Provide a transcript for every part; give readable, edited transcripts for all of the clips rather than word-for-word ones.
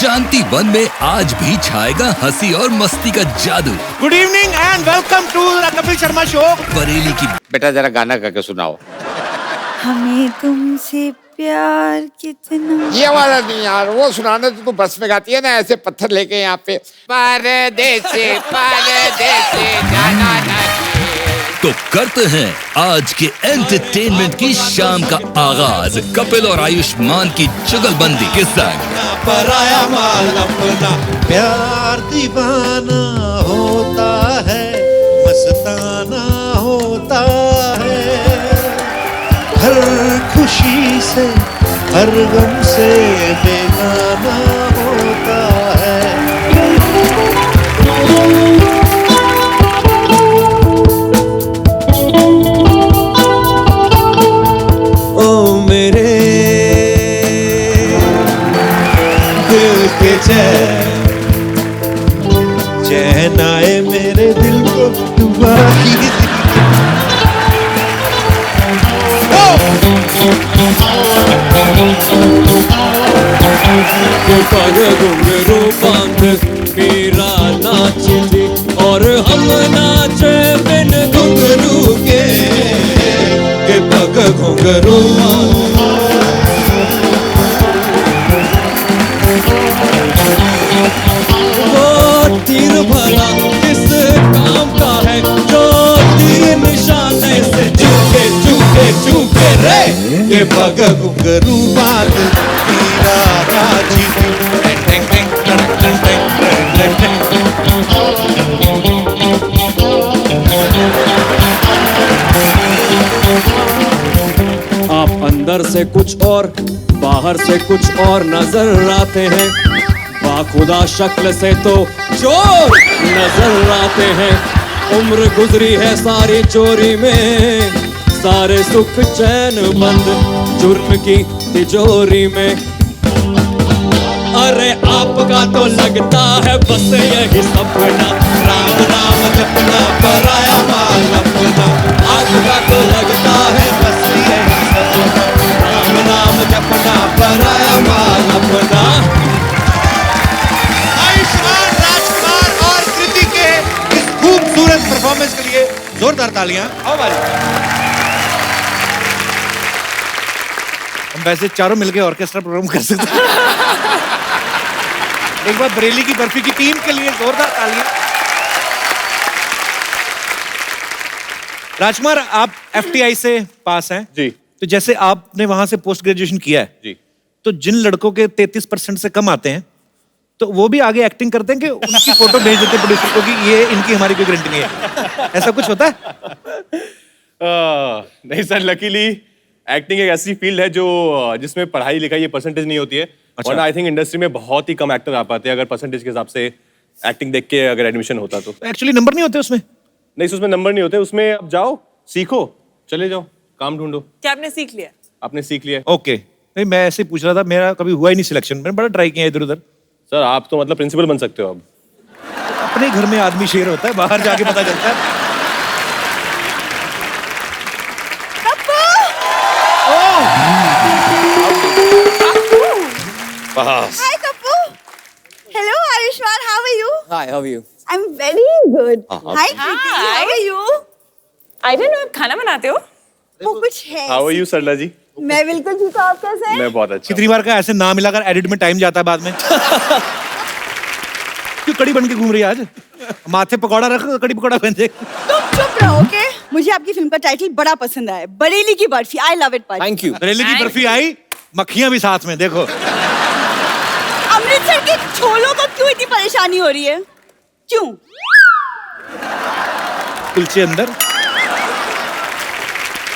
शांति one में आज भी छाएगा हंसी और मस्ती का जादू। Good evening and welcome to the Kapil Sharma show. Bareilly की बेटा जरा गाना गा के सुनाओ। हमें तुमसे प्यार कितना। ये वाला नहीं यार, वो सुनाना तो तू बस में गाती है ना, ऐसे पत्थर लेके यहाँ पे परदेसी जाना नहीं। तो करते हैं आज के एंटरटेनमेंट की शाम का आगाज कपिल और आयुष्मान की जुगलबंदी के संग। पराया माल अपना प्यार दीवाना होता है, मस्ताना होता है, हर खुशी से हर गम से बेगाना होता है। ओ मेरे दिल के चैन आए मेरे दिल को डुबा के। घुंघरू बांध मेरा नाचती और हम नाचे बिन घुंघरू के पग घुंघरू। वो तीर भला किस काम का है जो तीर निशाने से चूके चूके चूके रे ये पग घुंघरू बांध मेरा राजी। आप अंदर से कुछ और बाहर से कुछ और नजर आते हैं, बाखुदा शक्ल से तो चोर नजर आते हैं। उम्र गुजरी है सारी चोरी में, सारे सुख चैन बंद जुर्म की तिजोरी में। अरे आपका तो लगता है बस यही सपना, राम नाम जपना पराया माल अपना। आपका तो लगता है बस यही सपना, राम नाम जपना पराया माल अपना। आयुष्मान राजकुमार और कृति के इस खूबसूरत परफॉर्मेंस के लिए जोरदार तालियां। आओ वाली। हम वैसे चारों मिलके ऑर्केस्ट्रा प्रोग्राम कर सकते हैं। एक बार बरेली की बर्फी की टीम के लिए जोरदार तालियां। राजकुमार, आप FTI से पास हैं जी। तो जैसे आपने वहां से पोस्ट ग्रेजुएशन किया है जी। तो जिन लड़कों के 33% से कम आते हैं तो वो भी आगे एक्टिंग करते हैं कि उनकी फोटो भेज देते हैं प्रोड्यूसर को कि ये इनकी हमारी कोई गारंटी नहीं है, ऐसा कुछ होता है? नहीं सर, लकीली एक्टिंग एक ऐसी फील्ड है जो जिसमें पढ़ाई लिखाई ये परसेंटेज नहीं होती है। अच्छा। और आई थिंक इंडस्ट्री में बहुत ही कम एक्टर आ पाते हैं अगर परसेंटेज के हिसाब से एक्टिंग देख के अगर एडमिशन होता तो। एक्चुअली नंबर नहीं होते उसमें? नहीं, उसमें नंबर नहीं होते, उसमें आप जाओ सीखो, चले जाओ, काम ढूंढो। क्या आपने सीख लिया? आपने सीख लिया। ओके, नहीं मैं ऐसे पूछ रहा था, मेरा कभी हुआ ही नहीं सिलेक्शन, मैंने बड़ा ट्राई किया इधर उधर। सर आप तो मतलब प्रिंसिपल बन सकते हो अब। अपने घर में आदमी शेर होता है, बाहर जाके पता चलता है। बस। Hi Kapu. Hello Ayushman, how are you? Hi, how are you? I'm very good. Hi Kriti, how are you? I don't know, आप खाना बनाते हो? वो कुछ है। हाउ आर यू सरला जी? मैं बिल्कुल ठीक हूँ, आप कैसे हैं? मैं बहुत अच्छा। कितनी बार का ऐसे नाम मिलाकर एडिट में टाइम जाता है बाद में। क्यों कड़ी बन के घूम रही है आज? माथे पकौड़ा रख, कड़ी पकौड़ा बन जाए। तुम चुप रहो, ओके? मुझे आपकी फिल्म का टाइटल बड़ा पसंद आया, बरेली की barfi. I love it. Thank you. Bareilly की बर्फी आई, मक्खियां भी साथ में, देखो। अमृतसर के छोलों को क्यों इतनी परेशानी हो रही है? क्यों? कुलचे अंदर।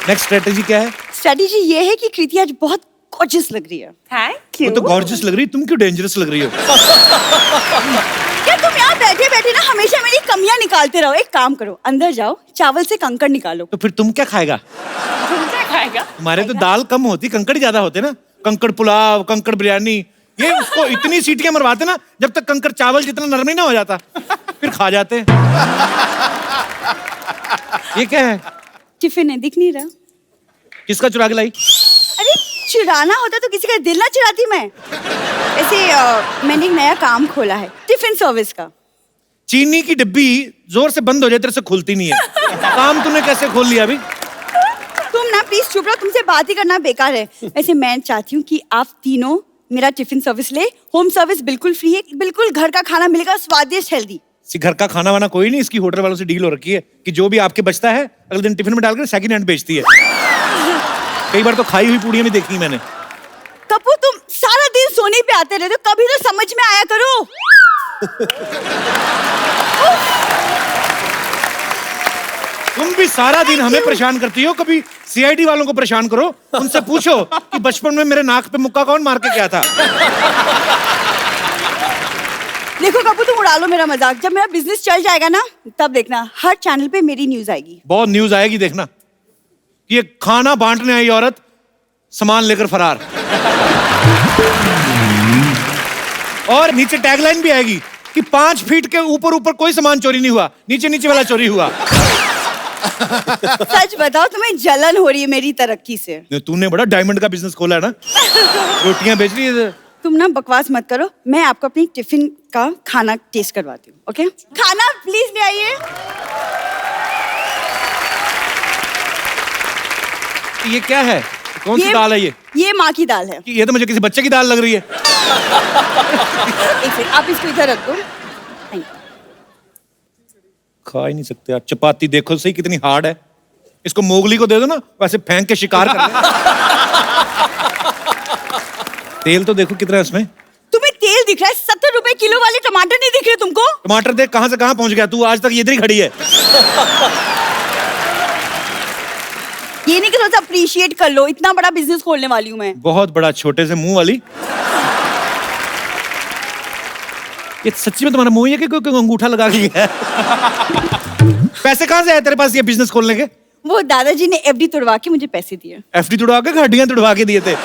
नेक्स्ट स्ट्रेटेजी क्या है? स्ट्रेटेजी ये है कि कृति आज बहुत गॉर्जियस लग रही है। थैंक वो यू। तो गॉर्जियस लग रही है, तुम क्यों डेंजरस लग रही हो? क्या तुम यहाँ बैठे बैठे ना हमेशा मेरी कमियां निकालते रहो? एक काम करो, अंदर जाओ, चावल से कंकड़ निकालो। तो फिर तुम क्या खाएगा? तुम क्या खाएगा? तुम्हारे तो दाल कम होती, कंकड़ ज्यादा होते ना। कंकड़ पुलाव, कंकड़ बिरयानी, ये उसको इतनी सीटियां मरवाते ना जब तक कंकड़ चावल जितना नरम ही ना हो जाता, फिर खा जाते। ये क्या है? टिफिन है, दिख नहीं रहा। किसका चुरा के लाई? अरे चुराना होता तो किसी का दिल ना चुराती मैं। ऐसे वैसे मैंने एक नया काम खोला है टिफिन सर्विस का। चीनी की डिब्बी जोर से बंद हो जाए तेरे से खुलती नहीं है। काम तूने कैसे खोल लिया अभी? तुम ना प्लीज चुप रहो, तुमसे बात ही करना बेकार है। वैसे मैं चाहती हूँ कि आप तीनों मेरा टिफिन सर्विस ले। होम सर्विस बिल्कुल फ्री है, बिल्कुल घर का खाना मिलेगा, स्वादिष्ट हेल्दी। घर का खाना वाना कोई नहीं, इसकी होटल वालों से डील हो रखी है कि जो भी आपके बचता है अगले दिन टिफिन में डालकर सेकंड हैंड बेचती है। कई बार तो खाई हुई पूड़ियां भी देखी मैंने। कपूर तुम सारा दिन सोने पे आते रहते हो, कभी तो समझ में आया करो। तुम भी सारा दिन हमें परेशान करती हो, कभी सीआईडी वालों को परेशान करो, उनसे पूछो कि बचपन में मेरे नाक पे मुक्का कौन मार के गया था। देखो कपूर तुम उड़ा लो मेरा मजाक, जब मेरा बिजनेस चल जाएगा ना तब देखना हर चैनल पे मेरी न्यूज आएगी। बहुत न्यूज आएगी देखना। ये खाना बांटने आई औरत सामान लेकर फरार। और नीचे टैगलाइन भी आएगी कि 5 फीट के ऊपर ऊपर कोई सामान चोरी नहीं हुआ, नीचे नीचे वाला चोरी हुआ। सच बताओ तुम्हें जलन हो रही है मेरी तरक्की से? तूने बड़ा डायमंड का बिजनेस खोला है ना, रोटियां बेच रही है। तुम ना बकवास मत करो, मैं आपको अपनी टिफिन का खाना टेस्ट करवाती हूँ। ओके खाना प्लीज ले आइए। ये क्या है, कौन सी दाल है ये माँ की दाल है। ये तो मुझे किसी बच्चे की दाल लग रही है। एक सेकंड आप इसको इधर रख दो। खा ही नहीं सकते आप। चपाती देखो सही कितनी हार्ड है, इसको मोगली को दे दो ना, वैसे फेंक के शिकार कर ले। तेल तो देखो कितना है इसमें। तुम्हें तेल दिख रहा है, 70 रुपए किलो वाले टमाटर नहीं दिख रहे तुमको? टमाटर देख कहां से कहां पहुंच गया तू, आज तक इधर ही खड़ी है। ये नहीं कि थोड़ा सा अप्रिशिएट कर लो, इतना बड़ा बिजनेस खोलने वाली हूँ मैं। बहुत बड़ा, छोटे से मुंह वाली। ये सच्ची में तुम्हारा मुंह ही है कि कोई अंगूठा लगा के गया है? पैसे कहां से आए तेरे पास ये बिजनेस खोलने के? वो दादाजी ने एफडी तुड़वा के मुझे पैसे दिए। एफडी तुड़वा के, हड्डियां तुड़वा के दिए थे।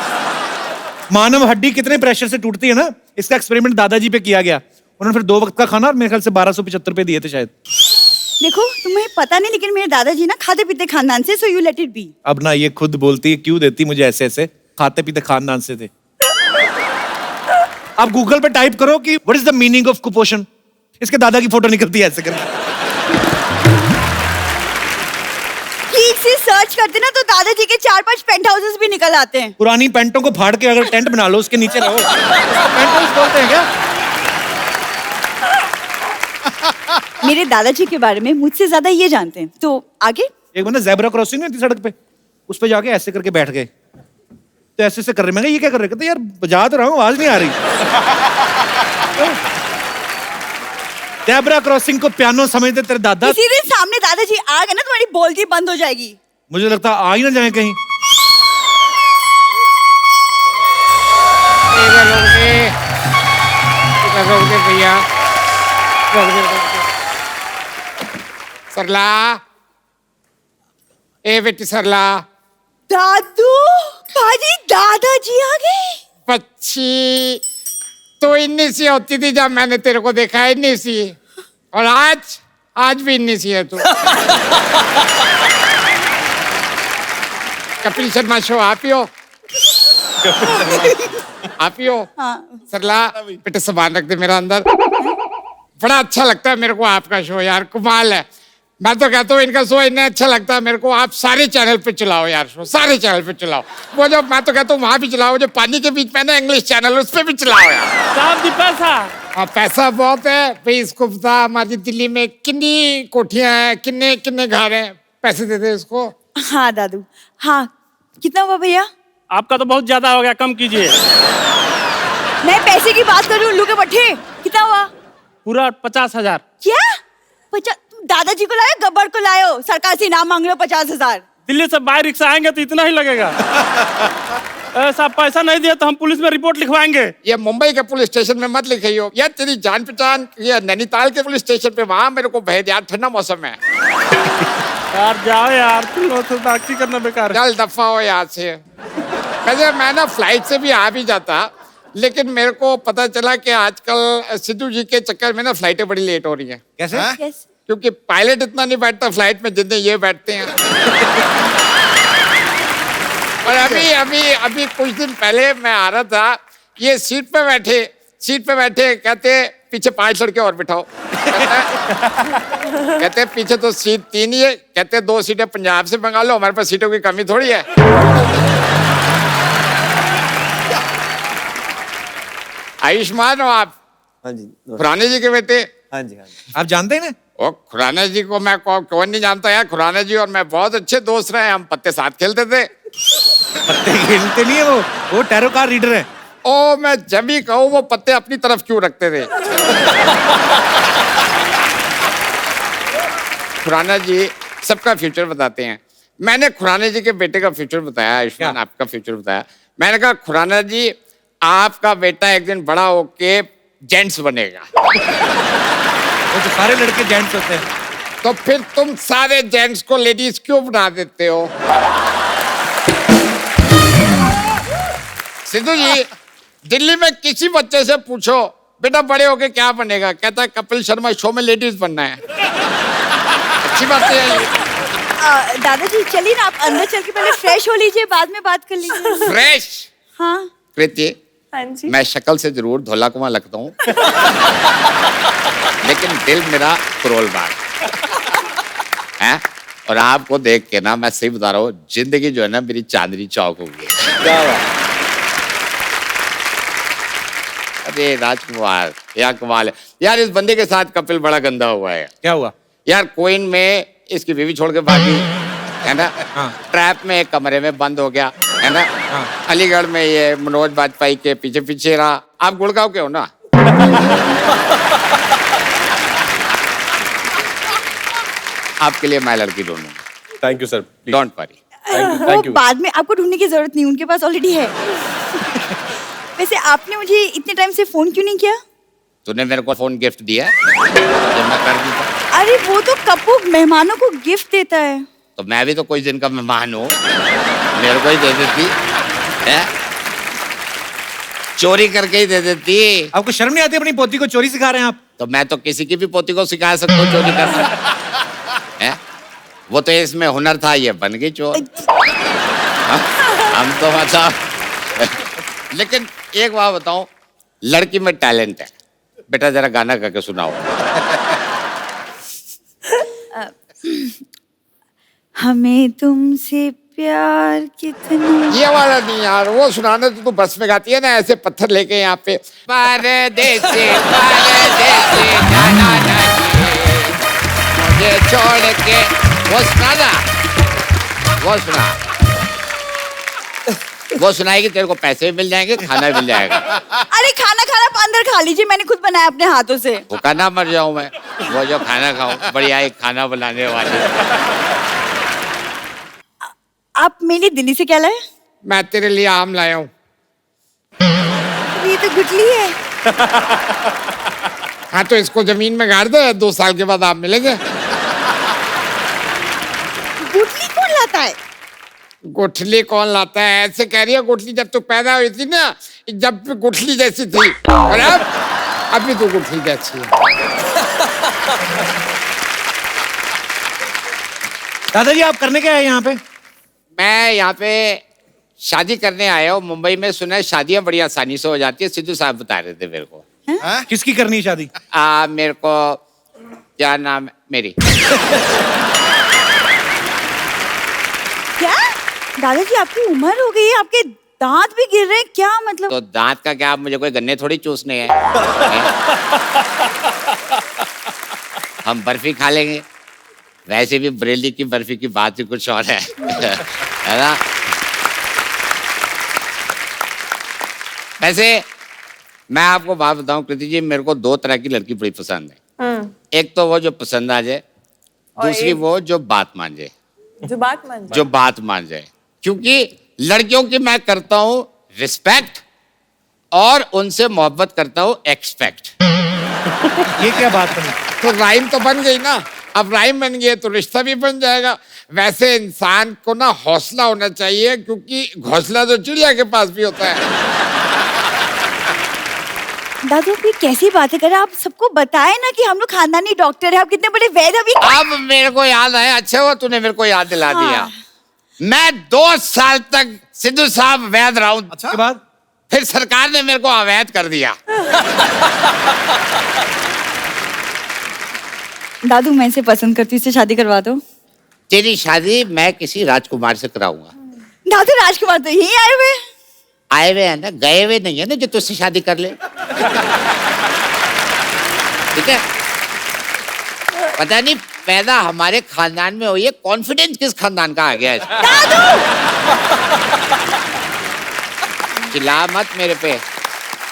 मानव हड्डी कितने प्रेशर से टूटती है ना, इसका एक्सपेरिमेंट दादाजी पे किया गया। उन्होंने फिर 2 वक्त का खाना और मेरे ख्याल से 1275 रुपए दिए थे शायद। देखो तुम्हें पता नहीं, लेकिन मेरे दादाजी ना खाते पीते खानदान से, so you let it be. अब ना ये खुद बोलती है, क्यों देती मुझे ऐसे ऐसे, खाते पीते खानदान से थे। आप गूगल पे टाइप करो कि what is the meaning of कुपोषण, इसके दादा की फोटो निकलती है ऐसे करके। ठीक से सर्च करते ना तो दादाजी के 4-5 पेंट हाउसेस भी निकल आते हैं। पुरानी पेंटों को फाड़ के अगर टेंट बना लो, उसके नीचे रहो। पेंट हाउस बोलते हैं क्या? मेरे दादाजी के बारे में मुझसे ज्यादा ये जानते हैं। तो आगे एक बार ना ज़ेब्रा क्रॉसिंग नहीं थी सड़क पे, उस पे जाके ऐसे करके बैठ गए, तो ऐसे ऐसे कर रहे। मैं कहा ये क्या कर रहे? कहते यार बजा तो रहा हूँ, आवाज नहीं आ रही। ज़ेब्रा क्रॉसिंग को पियानो समझते तेरे दादा। इसी दिन सामने दादाजी आ गए ना तुम्हारी बोलती बंद हो जाएगी। मुझे लगता आ ही ना जाए कहीं। भैया सरला, ए बेटी सरला। दादू भाजी दादाजी आ गए। बच्ची तो इन्नी सी होती थी जब मैंने तेरे को देखा, इन्नी सी, और आज भी इन्नी सी है तू। कपिल शर्मा शो आप ही हो? आप ही हो? हाँ। सरला बेटे सामान रख दे मेरा अंदर। बड़ा अच्छा लगता है मेरे को आपका शो यार, कमाल है। मैं तो कहता हूँ इनका शो इतना अच्छा लगता है मेरे को, आप सारे चैनल पे चलाओ यार शो, सारे चैनल पे चलाओ। वो जो मैं तो कहता हूँ वहां भी चलाओ, जो पानी के बीच में ना इंग्लिश चैनल, उस पे भी चलाओ यार। साहब पैसा हाँ पैसा बहुत है भाई। इसको बता हमारी दिल्ली में कितनी कोठियां हैं, कितने कितने घर हैं, पैसे दे दे इसको। हाँ दादू, हाँ कितना हुआ भैया? आपका तो बहुत ज्यादा हो गया, कम कीजिए। मैं पैसे की बात कर रही हूँ, उल्लू के पट्टे। कितना हुआ? पूरा 50,000। क्या 50? दादाजी को लायो, गब्बर को लायो, सरकार से इनाम मांग लो 50,000। दिल्ली से बाय रिक्शा आएंगे तो इतना ही लगेगा। ऐसा पैसा नहीं दिया तो हम पुलिस में रिपोर्ट लिखवाएंगे। ये मुंबई के पुलिस स्टेशन में मत लिखाइयो यार, तेरी जान पहचान ये नैनीताल के पुलिस स्टेशन पे, वहां मेरे को भेज यार, ठंडा मौसम है। यार जाओ यार, तुम लोग से बातचीत करना बेकार है। चल दफा हो यहाँ से। वैसे मैं ना फ्लाइट से भी आ भी जाता, लेकिन मेरे को पता चला कि आजकल सिद्धू जी के चक्कर में ना फ्लाइटें बड़ी लेट हो रही हैं। कैसे? Yes. क्योंकि पायलट इतना नहीं बैठता फ्लाइट में जितने ये बैठते हैं। और अभी कुछ दिन पहले मैं आ रहा था, ये सीट पे बैठे सीट पे बैठे, कहते पीछे 5 लड़के और बिठाओ। कहते पीछे तो सीट 3 ही है, कहते 2 सीटें पंजाब से मंगा लो, हमारे पास सीटों की कमी थोड़ी है। आयुष्मान हो आप? हाँ जी। खुराना जी के बेटे? हाँ जी, हाँ जी। आप जानते हैं ना? ओ खुराना जी को मैं कौन नहीं जानता यार। खुराना जी और मैं बहुत अच्छे दोस्त रहे, हम पत्ते साथ खेलते थे। पत्ते खेलते नहीं है वो टैरो कार्ड रीडर है। ओ मैं जब भी कहूँ वो पत्ते अपनी तरफ क्यों रखते थे। खुराना जी सबका फ्यूचर बताते हैं। मैंने खुराना जी के बेटे का फ्यूचर बताया, आयुष्मान आपका फ्यूचर बताया। मैंने कहा खुराना जी आपका बेटा एक दिन बड़ा होके जेंट्स बनेगा। वो तो सारे लड़के जेंट्स होते हैं। तो फिर तुम सारे जेंट्स को लेडीज क्यों बना देते हो? सिद्धू जी, दिल्ली में किसी बच्चे से पूछो बेटा बड़े होके क्या बनेगा, कहता है कपिल शर्मा शो में लेडीज बनना है। अच्छी बात है ये। दादाजी चलिए ना, आप अंदर चल के पहले फ्रेश हो लीजिए, बाद में बात कर लीजिए। फ्रेश? हाँ कृति, हाँ जी। मैं शक्ल से जरूर धोला कुआं लगता हूँ, लेकिन दिल मेरा करोल बाग है। और आपको देख के ना मैं सही बता रहा हूँ, जिंदगी जो है ना मेरी चांदनी चौक हो गई। क्या बात? अरे राजकुमार क्या कमाल है यार। इस बंदे के साथ कपिल बड़ा गंदा हुआ है। क्या हुआ? यार कोइन में इसकी बीवी छोड़ के भागी है ना। ट्रैप में एक कमरे में बंद हो गया है ना। अलीगढ़ में ये मनोज बाजपेयी के पीछे पीछे रहा। आप गुड़गांव के हो ना? आपके लिए मैं लड़की ढूंढूंगा। Thank you sir. Don't worry. वो बाद में आपको ढूंढने की जरूरत नहीं, उनके पास ऑलरेडी है। वैसे आपने मुझे इतने टाइम से फोन क्यों नहीं किया? तूने मेरे को फोन गिफ्ट दिया जब मैं कर दूंगा। अरे वो तो कप्पू मेहमानों को गिफ्ट देता है। तो मैं भी तो कुछ दिन का मेहमान हूँ, मेरे को ही दे देती है। चोरी करके ही दे देती। आपको शर्म नहीं आती? अपनी पोती को चोरी सिखा रहे हैं आप। तो मैं तो किसी की भी पोती को सिखा सकता हूँ चोरी करना है। वो तो इसमें हुनर था, ये बन गई चोर। हम तो मतलब लेकिन एक बात बताऊं, लड़की में टैलेंट है। बेटा जरा गाना गा के सुनाओ। हमें तुमसे प्यार कितना। ये वाला नहीं यार, वो सुनाना तो तू बस में गाती है ना, ऐसे पत्थर लेके यहाँ पे परदेसी परदेसी जाना नहीं मुझे छोड़ के। वो सुना ना, वो सुना। वो सुनाएगी, तेरे को पैसे भी मिल जाएंगे, खाना भी मिल जाएगा। अरे खाना खाना आप अंदर खा लीजिए, मैंने खुद बनाया अपने हाथों से। भूखा ना मर जाऊं मैं, वो जो खाना खाऊं। बढ़िया एक खाना बनाने वाली। आप मेरे लिए दिल्ली से क्या लाए? मैं तेरे लिए आम लाया हूँ। ये तो गुठली है। हाँ तो इसको जमीन में गाड़ दे, 2 साल के बाद आम मिलेंगे। गुठली कौन लाता है? गुठली कौन लाता है ऐसे कह रही है? गुठली जब तू पैदा हुई थी ना, जब गुठली जैसी थी, और अब अभी तो गुठली जैसी है। दादाजी आप करने क्या है यहाँ पे? मैं यहाँ पे शादी करने आया हूँ मुंबई में। सुना है शादियां बड़ी आसानी से हो जाती है, सिद्धू साहब बता रहे थे मेरे को। किसकी करनी है शादी? मेरे को क्या नाम है मेरी। क्या दादाजी आपकी उम्र हो गई है, आपके दांत भी गिर रहे हैं, क्या मतलब? तो दांत का क्या, आप मुझे कोई गन्ने थोड़ी चूसने हैं। हम बर्फी खा लेंगे। वैसे भी बरेली की बर्फी की बात ही कुछ और है ना। वैसे मैं आपको बात बताऊं कृति जी, मेरे को 2 तरह की लड़की बड़ी पसंद है। एक तो वो जो पसंद आ जाए, दूसरी वो जो बात मान जाए। जो बात मान जाए। जो बात मान जाए, क्योंकि लड़कियों की मैं करता हूं रिस्पेक्ट और उनसे मोहब्बत करता हूं एक्सपेक्ट। ये क्या बात बनी? तो राइम तो बन गई ना। अब राइम बन गई तो रिश्ता भी बन जाएगा। वैसे इंसान को ना हौसला होना चाहिए, क्योंकि घोंसला तो चिड़िया के पास भी होता है। दादू आप ये कैसी बातें कर रहे हैं? आप सबको बताए ना कि हम लोग खानदानी डॉक्टर हैं, आप कितने बड़े वैद्य अभी। अब मेरे को याद आया, अच्छा हुआ तूने मेरे को याद दिला दिया। मैं 2 साल तक सिद्धू साहब वैद्य रहा हूं। के बाद फिर सरकार ने मेरे को अवैध कर दिया। दादू मैं इसे पसंद करती हूँ, इससे शादी करवा दो। तेरी शादी मैं किसी राजकुमार से कराऊंगा। दादू राजकुमार तो यही आए हुए। आए हुए हैं ना, गए हुए नहीं है ना जो तुझसे शादी कर ले। ठीक है, पता नहीं पैदा हमारे खानदान में हुई है, कॉन्फिडेंस किस खानदान का आ गया है। चिल्ला मत मेरे पे।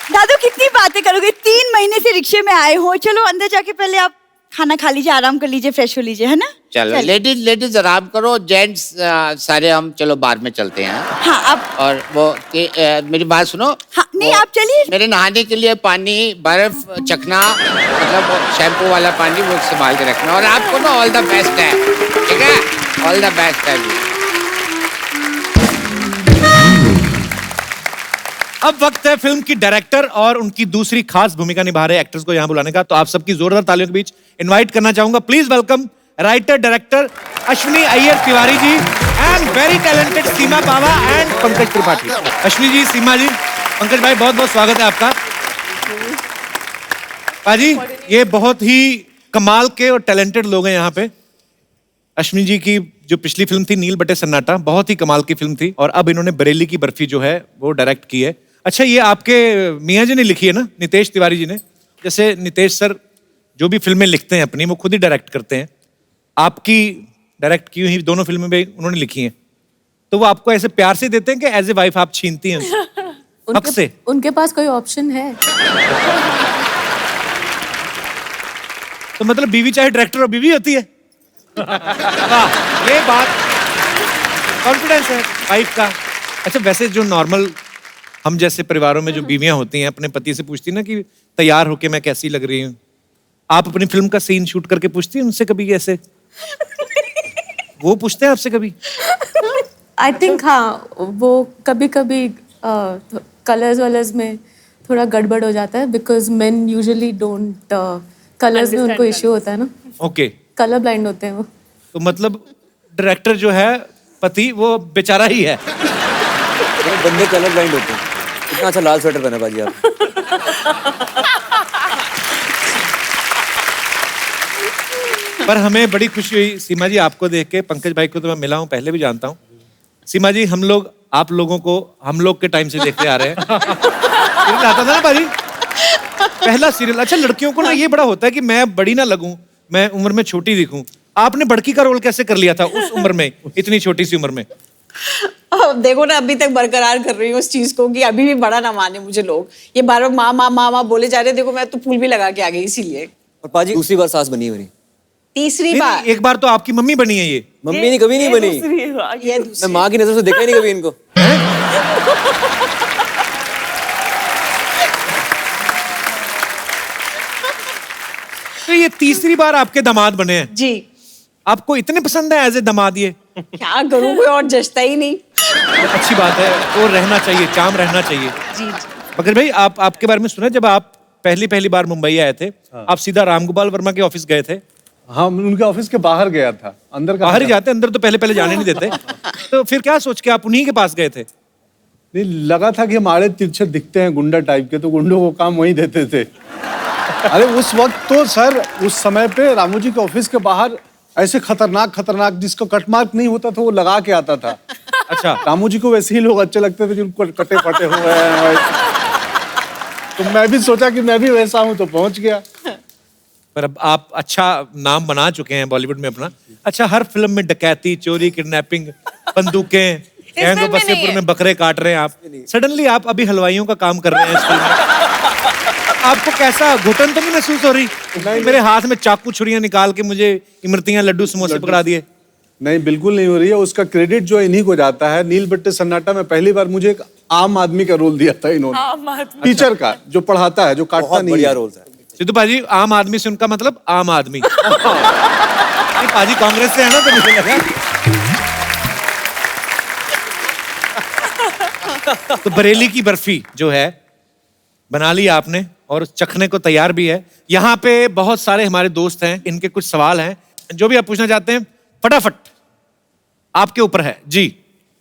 दादू कितनी बातें करोगे, 3 महीने से रिक्शे में आए हो। चलो अंदर जाके पहले आप खाना खा लीजिए, आराम कर लीजिए, फ्रेश हो लीजिए, है ना। चलो लेडीज आराम करो, जेंट्स सारे हम चलो बार में चलते हैं। हाँ आप। और वो मेरी बात सुनो। हाँ नहीं आप चलिए। मेरे नहाने के लिए पानी, बर्फ, चखना, मतलब शैम्पू वाला पानी वो संभाल के रखना। और आपको ना ऑल द बेस्ट है, ठीक है, ऑल द बेस्ट है जी। अब वक्त है फिल्म की डायरेक्टर और उनकी दूसरी खास भूमिका निभा रहे एक्टर्स को यहाँ बुलाने का। तो आप सबकी जोरदार तालियों के बीच इनवाइट करना चाहूंगा। Please welcome writer director Ashwiny Iyer Tiwari ji and very talented Seema Bawa and Pankaj Tripathi. Ashwiny ji, Seema ji, Pankaj भाई, बहुत बहुत स्वागत है आपका। पाजी, ये बहुत ही कमाल के और टैलेंटेड लोग हैं यहाँ पे। अश्विनी जी की जो पिछली फिल्म थी नील बटे सन्नाटा, बहुत ही कमाल की फिल्म थी, और अब इन्होंने बरेली की बर्फी जो है वो डायरेक्ट की है। अच्छा, ये आपके मियाँ जी ने लिखी है ना, नितेश तिवारी जी ने। जैसे नितेश सर जो भी फिल्में लिखते हैं अपनी, वो खुद ही डायरेक्ट करते हैं। आपकी डायरेक्ट की हुई दोनों फिल्में भी उन्होंने लिखी हैं, तो वो आपको ऐसे प्यार से देते हैं कि एज ए वाइफ आप छीनती हैं हक से? उनके पास कोई ऑप्शन है? तो मतलब बीवी चाहे डायरेक्टर और बीवी होती है। वाह, ये बात कॉन्फिडेंस है वाइफ का। अच्छा, वैसे जो नॉर्मल हम जैसे परिवारों में जो बीवियां होती हैं अपने पति से पूछती ना कि तैयार होके मैं कैसी लग रही हूँ, आप अपनी फिल्म का सीन शूट करके पूछती हैं उनसे कभी ऐसे? वो पूछते हैं आपसे कभी? आई थिंक हाँ, वो कभी कभी कलर्स वलर्स में थोड़ा गड़बड़ हो जाता है, because main usually don't, colours में उनको इश्यू होता है ना। ओके, कलर ब्लाइंड होते हैं वो। तो मतलब डायरेक्टर जो है पति, वो बेचारा ही है। बंदे कलर ब्लाइंड होते हैं। इतना अच्छा लाल स्वेटर पहना बाजी आप। पर हमें बड़ी खुशी हुई सीमा जी आपको देख के। पंकज भाई को तो मैं मिला हूँ, पहले भी जानता हूँ। सीमा जी, हम लोग आप लोगों को हम लोग के टाइम से देखते आ रहे हैं। सीरियल आता था ना बाजी, पहला सीरियल। अच्छा, लड़कियों को ना ये बड़ा होता है कि मैं बड़ी ना लगूं, मैं उम्र में छोटी दिखूं। आपने बड़की का रोल कैसे कर लिया था उस उम्र में, इतनी छोटी सी उम्र में? देखो ना, अभी तक बरकरार कर रही हूँ उस चीज को कि अभी भी बड़ा ना माने मुझे लोग। ये बार बार माँ माँ माँ माँ बोले जा रहे हैं। देखो मैं तो फूल भी लगा के आ गई इसीलिए। और पाजी दूसरी बार सास बनी है मेरी। तीसरी बार? एक बार तो आपकी मम्मी बनी है ये। मम्मी नहीं, कभी नहीं बनी। ये मैं माँ की नजर से देखा ही नहीं कभी इनको। तो ये तीसरी बार आपके दामाद बने हैं जी। आपको इतने पसंद है एज ए दामाद ये? क्या करूँ, कोई और जचता ही नहीं। अच्छी बात है, और रहना चाहिए, चाम रहना चाहिए। जी जी। मगर भाई, आपके बारे में सुना, जब आप पहली बार मुंबई आए थे, आप सीधा रामगोपाल वर्मा के ऑफिस गए थे? हाँ, उनके ऑफिस के बाहर गया था, अंदर का बाहर ही जाते, अंदर तो पहले जाने नहीं देते। तो फिर क्या सोच के आप उन्हीं के पास गए थे? नहीं, लगा था कि हमारे तिरछे दिखते हैं गुंडा टाइप के, तो गुंडों को काम वहीं देते थे। अरे उस वक्त तो सर, उस समय पे रामू जी के ऑफिस के बाहर ऐसे खतरनाक जिसको कट मार्क नहीं होता था वो लगा के आता था। अच्छा, रामू जी को वैसे ही लोग अच्छे लगते थे जिनको कटे फटे हुए हैं। तो मैं भी सोचा कि मैं भी वैसा हूँ, तो पहुंच गया। पर अब आप अच्छा नाम बना चुके हैं बॉलीवुड में अपना। अच्छा, हर फिल्म में डकैती, चोरी, किडनैपिंग, बंदूकें, गैंग ऑफ वासेपुर में बकरे काट रहे हैं आप। सडनली आप अभी हलवाइयों का काम कर रहे हैं इस फिल्म में। आपको कैसा घुटन तो नहीं महसूस हो रही? मेरे हाथ में चाकू छुरियां निकाल के मुझे इमरतियां, लड्डू, समोसे पकड़ा दिए। नहीं, बिल्कुल नहीं हो रही है। उसका क्रेडिट जो इन्हीं को जाता है। नील बट्टे सन्नाटा में पहली बार मुझे एक आम आदमी का रोल दिया था इन्होंने, टीचर का, जो पढ़ाता है, जो काटता नहीं। बढ़िया रोल था। सिद्धू पाजी, आम आदमी से उनका मतलब आम आदमी। पाजी कांग्रेस से है ना, तो मुझे लगा। तो बरेली की बर्फी जो है बना ली आपने और चखने को तैयार भी है। यहाँ पे बहुत सारे हमारे दोस्त हैं, इनके कुछ सवाल हैं जो भी आप पूछना चाहते हैं फटाफट आपके ऊपर है जी।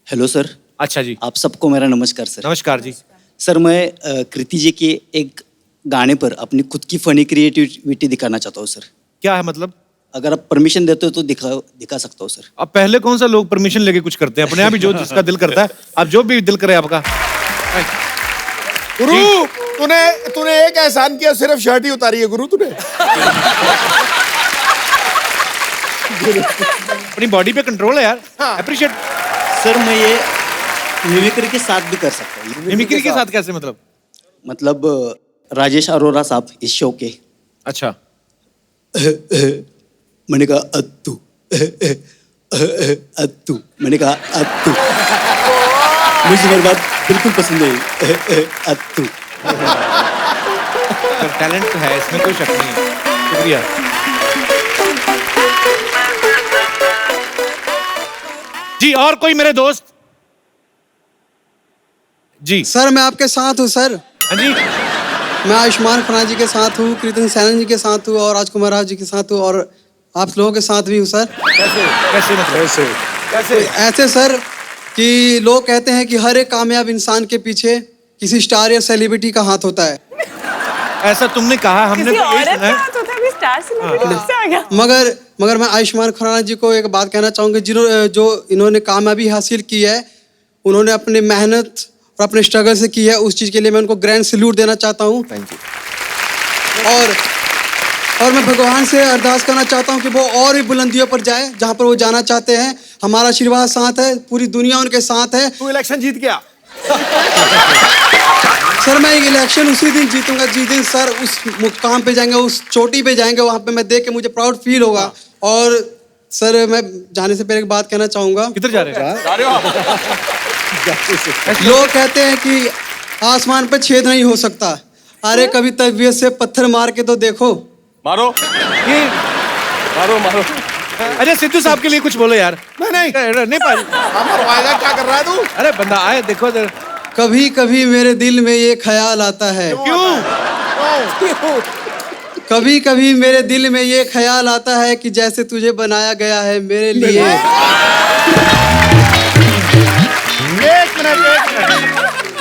Hello sir. अच्छा जी, आप सबको मेरा नमस्कार सर। नमस्कार जी। सर मैं कृति जी के एक गाने पर अपनी खुद की फनी क्रिएटिविटी दिखाना चाहता हूँ सर। क्या है मतलब? अगर आप परमिशन देते हो तो दिखा सकता हूँ सर। अब पहले कौन सा लोग परमिशन लेके कुछ करते हैं? अपने आप ही जो जिसका दिल करता है, अब जो भी दिल करे आपका। गुरु तूने एक एहसान किया, सिर्फ शर्ट ही उतारी है गुरु तूने। अपनी बॉडी पे कंट्रोल है यार, अप्रिशिएट। सर मैं ये मिमिक्री के साथ भी कर सकता हूँ। मिमिक्री के साथ कैसे मतलब? मतलब राजेश अरोरा साहब इस शो के। अच्छा। मैंने कहा अत्तू, अत्तू, मैंने कहा अत्तू, मुझे मेरी बात बिल्कुल पसंद है, अत्तू। टैलेंट तो है, इसमें कोई शक नहीं है। शुक्रिया। जी और कोई मेरे दोस्त? जी सर मैं आपके साथ हूँ सर। हाँ जी। मैं आयुष्मान खुराना जी के साथ हूँ, कृतिन सैनन जी के साथ हूँ और राजकुमार राव जी के साथ हूँ और आप लोगों के साथ भी हूँ सर। कैसे कैसे मतलब? कैसे? ऐसे सर कि लोग कहते हैं कि हर एक कामयाब इंसान के पीछे किसी स्टार या सेलिब्रिटी का हाथ होता है। ऐसा तुमने कहा, हमने तो यही सुना है। मगर मैं आयुष्मान खुराना जी को एक बात कहना चाहूँगा, जो इन्होंने कामयाबी हासिल की है, उन्होंने अपनी मेहनत और अपने स्ट्रगल से की है, उस चीज़ के लिए मैं उनको ग्रैंड सैल्यूट देना चाहता हूँ। Thank you. और मैं भगवान से अरदास करना चाहता हूँ कि वो और भी बुलंदियों पर जाए जहाँ पर वो जाना चाहते हैं। हमारा आशीर्वाद साथ है, पूरी दुनिया उनके साथ है। तू इलेक्शन जीत गया। सर मैं इलेक्शन उसी दिन जीतूंगा जिस दिन सर उस मुकाम पे जाएंगे, उस चोटी पे जाएंगे, वहाँ पे मैं देख के मुझे प्राउड फील होगा। और सर मैं जाने से पहले एक बात कहना चाहूँगा। किधर जा रहे हैं? लोग कहते हैं कि आसमान पे छेद नहीं हो सकता। अरे कभी तबीयत से पत्थर मार के तो देखो। मारो ये मारो मारो। अरे सिद्धू साहब के लिए कुछ बोलो यार। नहीं मरवाएगा, क्या कर रहा है तू? अरे बंदा आए, देखो कभी कभी मेरे दिल में ये ख्याल आता है। क्यों? कभी कभी मेरे दिल में ये ख्याल आता है कि जैसे तुझे बनाया गया है मेरे लिए। एक मिनट।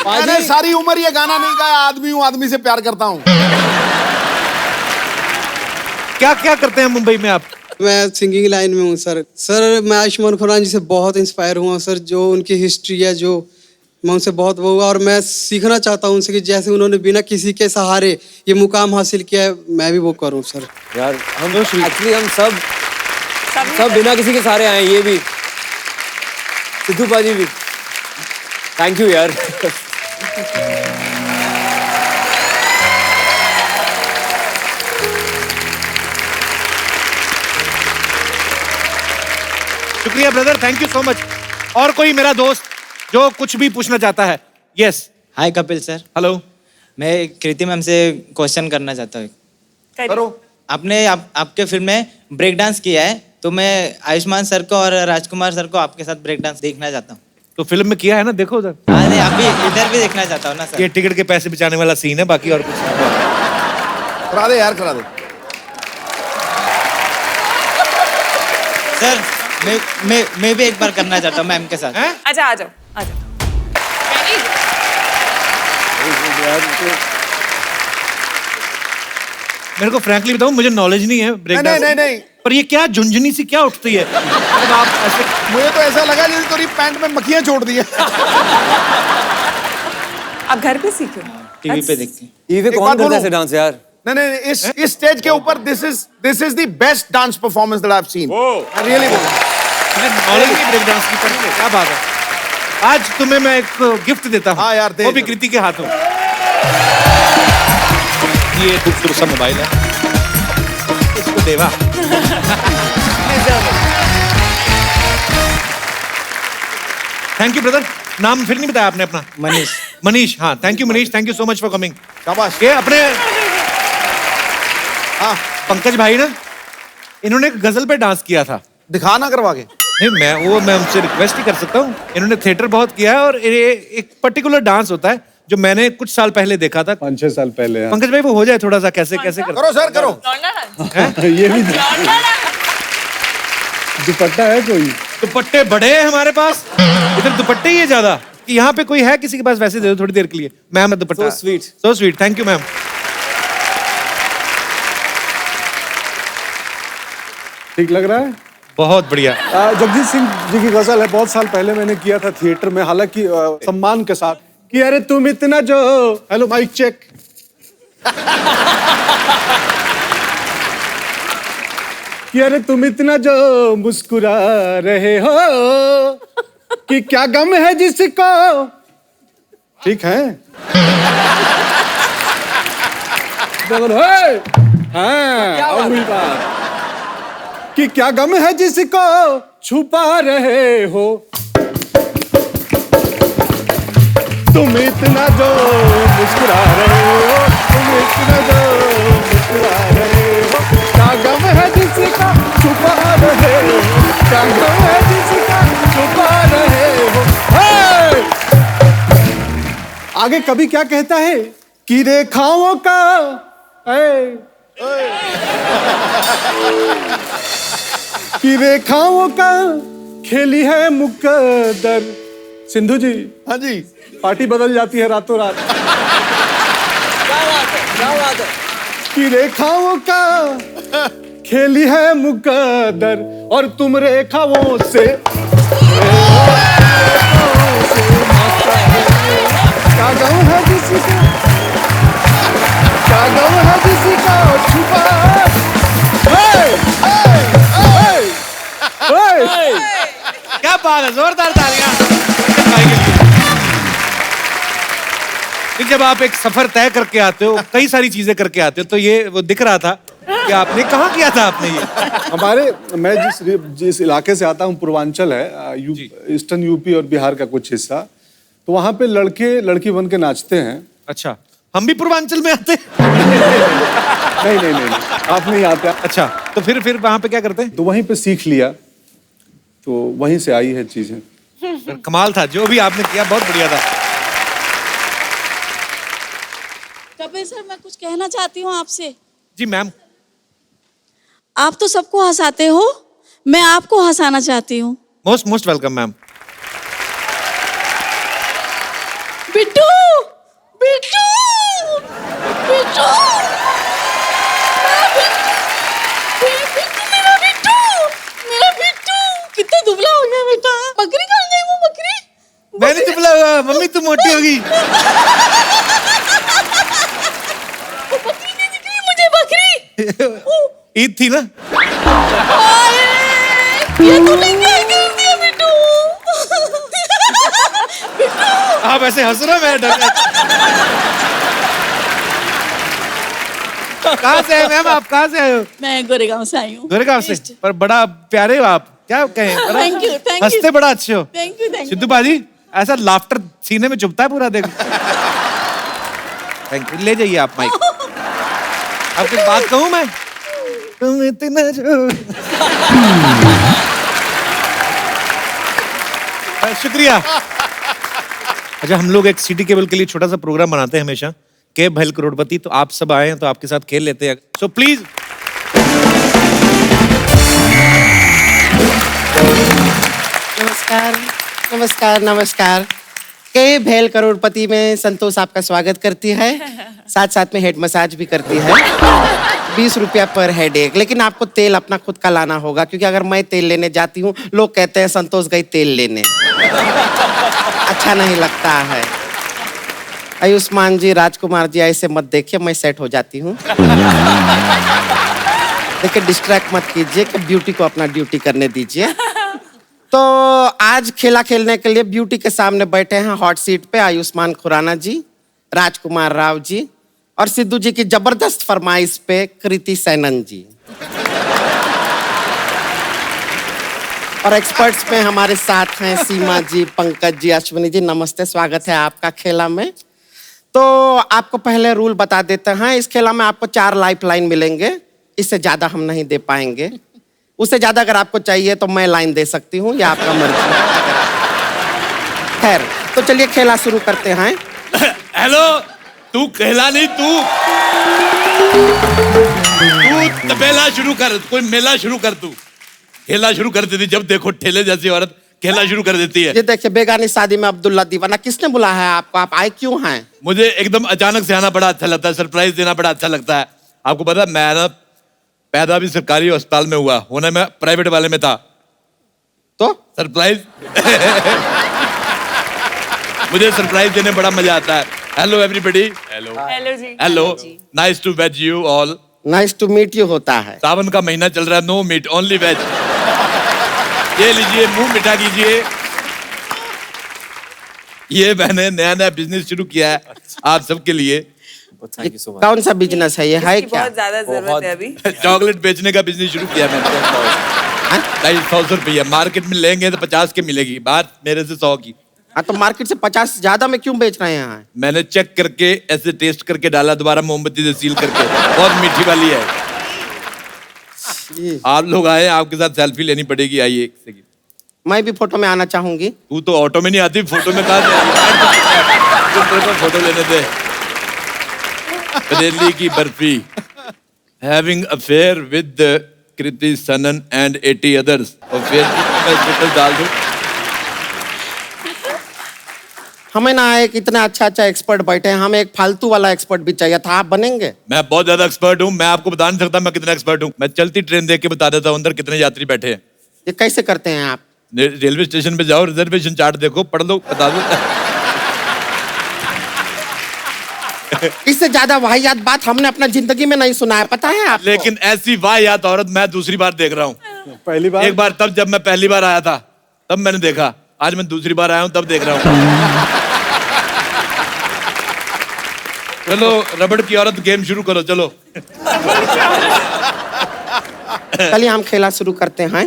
मैंने सारी उम्र ये गाना नहीं गाया, आदमी हूँ, आदमी से प्यार करता हूँ। क्या क्या करते हैं मुंबई में आप? मैं सिंगिंग लाइन में हूँ सर। सर मैं आयुष्मान खुराना जी से बहुत इंस्पायर हुआ सर। जो उनकी हिस्ट्री है, जो मैं उनसे बहुत वो हुआ और मैं सीखना चाहता हूँ उनसे कि जैसे उन्होंने बिना किसी के सहारे ये मुकाम हासिल किया है, मैं भी वो करूँ सर। यार हम एक्चुअली हम सब बिना किसी के सहारे आए, ये भी सिद्धू पाजी भी। थैंक यू यार। शुक्रिया brother, thank you so much. और कोई मेरा दोस्त जो कुछ भी पूछना चाहता है? यस। हाय कपिल सर। हेलो। मैं कृति मैम से क्वेश्चन करना चाहता हूँ। करो। आपने आपके फिल्म में ब्रेक डांस किया है, तो मैं आयुष्मान सर को और राजकुमार सर को आपके साथ ब्रेक डांस देखना चाहता हूँ। तो फिल्म में किया है ना, देखो उधर। हाँ नहीं, अभी इधर भी देखना चाहता हूँ ना सर। ये टिकट के पैसे बचाने वाला सीन है, बाकी और कुछ नहीं। करा दे यार, करा दे। सर मैं भी एक बार करना चाहता हूँ मैम के साथ। अच्छा आ जाओ आ जाओ। मेरे को फ्रैंकली बताऊं, मुझे नॉलेज नहीं है ब्रेक डांस। नहीं। पर ये क्या झुंझुनी सी क्या उठती है? मतलब आप ऐसे, मुझे तो ऐसा लगा जैसे तेरी पैंट में मक्खियां छोड़ दी है। आप घर पे सीखे? टीवी पे देखते हैं। टीवी पे कौन करता है ऐसे डांस यार? नहीं, इस स्टेज के ऊपर this is the best dance performance that I have seen. I really knowledge नहीं ब्रेक डांस की, पर क्या बात है। आज तुम्हें मैं एक गिफ्ट देता हूँ। हाँ यार, दे। वो भी कृति के हाथों। ये खूबसूरत सा मोबाइल है, इसको देवा। Thank you brother. नाम फिर नहीं बताया आपने अपना? मनीष। मनीष, हाँ thank you Manish, thank you so much for coming. शाबाश। ये अपने हाँ पंकज भाई ना, इन्होंने एक गजल पे डांस किया था। दिखाना करवा के। नहीं मैं उनसे रिक्वेस्ट ही कर सकता हूँ। इन्होंने थिएटर बहुत किया है और ये एक पर्टिकुलर डांस होता है जो मैंने कुछ साल पहले देखा था। 5-6 साल पहले। पंकज भाई वो हो जाए थोड़ा सा, कैसे कैसे करो सर, करो। ये भी दुपट्टा है कोई? दुपट्टे बड़े हैं हमारे पास, इधर दुपट्टे ही है ज्यादा। कि यहाँ पे कोई है किसी के पास, वैसे दे दो थोड़ी देर के लिए। Ma'am dupatta. So sweet. So sweet. Thank you ma'am. ठीक लग रहा है? बहुत बढ़िया। जगजीत सिंह जी की गजल है, बहुत साल पहले मैंने किया था थिएटर में, हालांकि सम्मान के साथ, कि अरे तुम इतना जो, हेलो माइक चेक, कि अरे तुम इतना जो मुस्कुरा रहे हो, कि क्या गम है जिसको, ठीक है? हाँ, अब हुई बात, कि क्या गम है जिसको छुपा रहे हो, तुम इतना जो मुस्कुरा रहे हो, तुम इतना जो मुस्कुरा रहे हो, क्या गम है जिसका छुपा रहे हो, क्या गम है जिसका छुपा रहे हो। हे! आगे कभी क्या कहता है कि रेखाओं का, कि रेखाओं का खेली है मुकद्दर। सिंधु जी। हाँ जी। पार्टी बदल जाती है रातों रात। क्या बात है, क्या बात है। कि रेखाओं का खेली है मुकद्दर और तुम रेखाओं से क्या गम है किसी का, क्या गम है किसी का छुपा। क्या बात है, जोरदार तालियां कि जब आप एक सफर तय करके आते हो, कई सारी चीजें करके आते हो, तो ये वो दिख रहा था कि आपने कहाँ किया था आपने ये। हमारे, मैं जिस इलाके से आता हूँ, पूर्वांचल है, ईस्टर्न यूपी और बिहार का कुछ हिस्सा, तो वहाँ पे लड़के लड़की बन के नाचते हैं। अच्छा, हम भी पूर्वांचल में आते हैं? नहीं, आप नहीं आते। अच्छा, तो फिर वहाँ पे क्या करते हैं? तो वहीं पे सीख लिया, तो वहीं से आई है चीजें। कमाल था जो भी आपने किया, बहुत बढ़िया था। कपिल सर, मैं कुछ कहना चाहती हूँ आपसे। जी मैम। आप तो सबको हंसाते हो, मैं आपको हंसाना चाहती हूँ। Most welcome ma'am. Bittu, Bittu, Bittu, मेरा बिट्टू कितना दुबला हो गया बेटा। बकरी कहाँ गई वो बकरी? मैं नहीं दुबला हुआ, मम्मी तू मोटी होगी। बकरी नहीं दिख रही मुझे, बकरी। ईद थी ना? ये तूने क्या कर दिया बिट्टू? आप ऐसे हंस रहे हो, मैं डर गया। कहाँ से आए मैम आप, कहाँ से आए हो? मैं गोरेगांव से आई हूँ। गोरेगांव से? पर बड़ा प्यारे हो आप, क्या कहें? Thank you, thank you. हंसते बड़ा अच्छे हो। Thank you. सिद्धू बाजी, ऐसा लाफ्टर सीने में चुभता है पूरा, देखो। थैंक यू, ले जाइए आप माइक। आपकी बात कहूँ मैं? तुम इतना जो शुक्रिया। अच्छा, हम लोग एक सिटी केबल के लिए छोटा सा प्रोग्राम बनाते हैं हमेशा, के भैल करोड़पति, तो आप सब आए हैं तो आपके साथ खेल लेते हैं, सो प्लीज। नमस्कार नमस्कार नमस्कार। के भेल करोड़पति में संतोष आपका स्वागत करती है, साथ साथ में हेड मसाज भी करती है। 20 रुपया पर हेड एक, लेकिन आपको तेल अपना खुद का लाना होगा, क्योंकि अगर मैं तेल लेने जाती हूँ लोग कहते हैं संतोष गई तेल लेने, अच्छा नहीं लगता है। आयुष्मान जी, राजकुमार जी, ऐसे मत देखिए, मैं सेट हो जाती हूँ। देखिए, डिस्ट्रैक्ट मत कीजिए, कि ब्यूटी को अपना ड्यूटी करने दीजिए। तो आज खेला खेलने के लिए ब्यूटी के सामने बैठे हैं हॉट सीट पे आयुष्मान खुराना जी, राजकुमार राव जी, और सिद्धू जी की जबरदस्त फरमाइश पे कृति सैनन जी। और एक्सपर्ट्स में हमारे साथ हैं सीमा जी, पंकज जी, अश्विनी जी। नमस्ते, स्वागत है आपका खेला में। तो आपको पहले रूल बता देते हैं। इस खेला में आपको 4 लाइफ लाइन मिलेंगे, इससे ज्यादा हम नहीं दे पाएंगे। उससे ज्यादा अगर आपको चाहिए तो मैं लाइन दे सकती हूँ, या आपका मर्जी। खैर, तो चलिए खेला शुरू करते हैं। हेलो, तू खेला नहीं, तू तबेला शुरू कर, कोई मेला शुरू कर, तू खेला शुरू कर देती। जब देखो ठेले जैसी औरत खेलना शुरू कर देती है। ये देखिए, बेगानी शादी में अब्दुल्ला दीवाना, किसने बुलाया है आपको? आप आए क्यों हैं? मुझे एकदम अचानक से आना बड़ा अच्छा लगता है, सरप्राइज देना बड़ा अच्छा लगता है। आपको पता है मैं ना पैदा भी सरकारी अस्पताल में हुआ, होने में प्राइवेट वाले में था, तो सरप्राइज मुझे सरप्राइज देने बड़ा मजा आता है। Hello everybody. हेलो हेलो जी। Hello, nice to have you all. Nice to meet you होता है। सावन का महीना चल रहा है, नो मीट ओनली वेज। ये लीजिए, मुंह मिठा कीजिए। ये मैंने नया नया बिजनेस शुरू किया है आप सबके लिए। कौन सा बिजनेस है ये? है क्या? बहुत ज्यादा जरूरत है अभी। चॉकलेट बेचने का बिजनेस शुरू किया मैंने। 250 रुपया, मार्केट में लेंगे तो 50 के मिलेगी, बात मेरे से 100 की। हाँ, तो मार्केट से 50 ज्यादा में क्यों बेच रहे हैं? मैंने चेक करके ऐसे टेस्ट करके डाला, दोबारा मोमबत्ती से सील करके। बहुत मीठी वाली है। आप लोग आए, आपके साथ सेल्फी लेनी पड़ेगी। आइए एक सेकंड। मैं भी फोटो में आना चाहूंगी। तू तो ऑटो में नहीं आती, फोटो में कहाँ से फोटो लेने दे। बरेली की barfi. Having affair with Kriti Sanon and 80 others. Affair डाल दो। हमें ना एक इतना अच्छा अच्छा एक्सपर्ट बैठे हैं, हमें एक फालतू वाला एक्सपर्ट भी चाहिए था। आप बनेंगे? मैं बहुत ज्यादा एक्सपर्ट हूँ, मैं आपको बता नहीं सकता मैं कितना एक्सपर्ट हूँ। मैं चलती ट्रेन देख के बता देता हूँ अंदर कितने यात्री बैठे हैं। ये कैसे करते हैं आप? रेलवे स्टेशन पे जाओ, रिजर्वेशन चार्ट देखो, पढ़ लो, बता दो। इससे ज्यादा वाहियात बात हमने अपना जिंदगी में नहीं सुना है, पता है आपको? लेकिन ऐसी वाहियात औरत मैं दूसरी बार देख रहा हूँ। पहली बार? एक बार तब जब मैं पहली बार आया था तब मैंने देखा, आज मैं दूसरी बार आया हूँ तब देख रहा हूँ। चलो रबड़ की औरत गेम शुरू करो, चलो। चलिए हम खेला शुरू करते हैं।